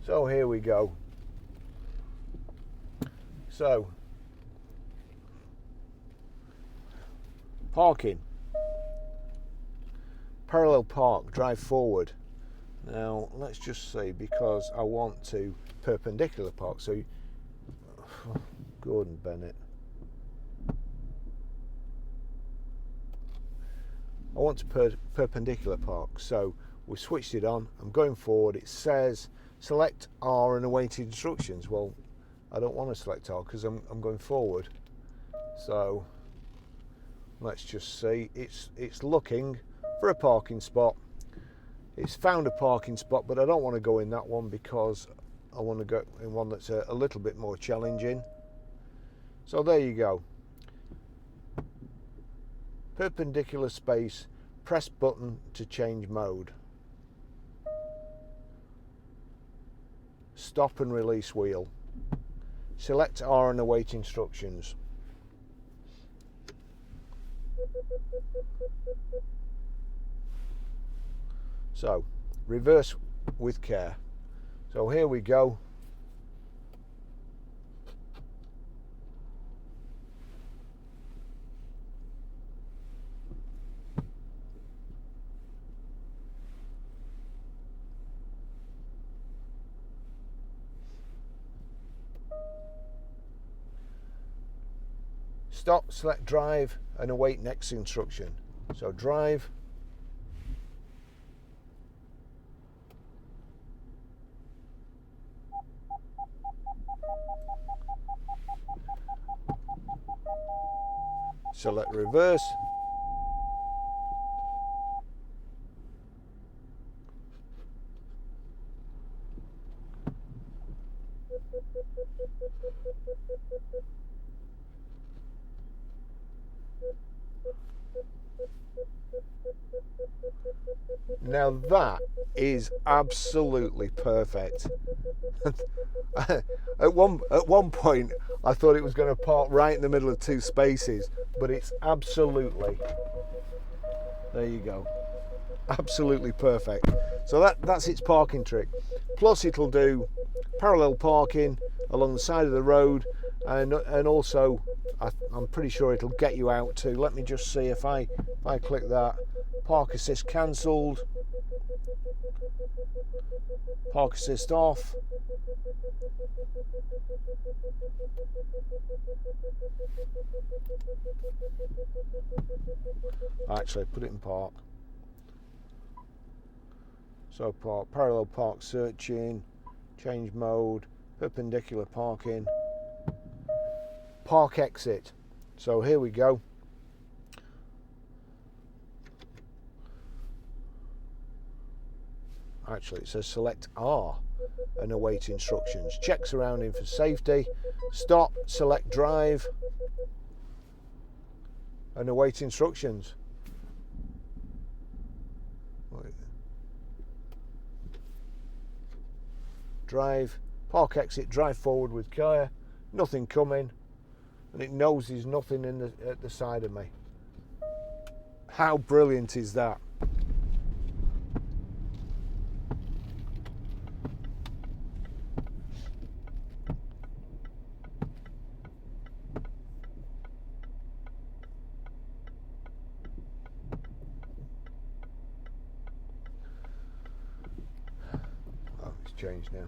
So here we go. So, parking. Parallel park, drive forward. Now let's just see, because I want to perpendicular park. So, Gordon Bennett. I want to perpendicular park. So we switched it on. I'm going forward. It says select R and await instructions. Well, I don't want to select R because I'm going forward. So let's just see. It's looking for a parking spot. It's found a parking spot, but I don't want to go in that one because I want to go in one that's a little bit more challenging. So there you go. Perpendicular space, press button to change mode. Stop and release wheel. Select R and await instructions. So, reverse with care. So here we go. Stop, select drive and await next instruction. So drive. Select reverse. Now that is absolutely perfect. At one point I thought it was going to park right in the middle of two spaces, but it's absolutely, there you go, absolutely perfect. So that's its parking trick. Plus it'll do parallel parking along the side of the road, and also I'm pretty sure it'll get you out too. Let me just see if I click that. Park assist cancelled. Park assist off. Actually, put it in park. So parallel park searching, change mode, perpendicular parking, park exit. So here we go. Actually, it says select R and await instructions. Check surrounding for safety. Stop, select drive and await instructions. Drive, park exit, drive forward with care. Nothing coming, and it knows there's nothing at the side of me. How brilliant is that? Oh, it's changed now.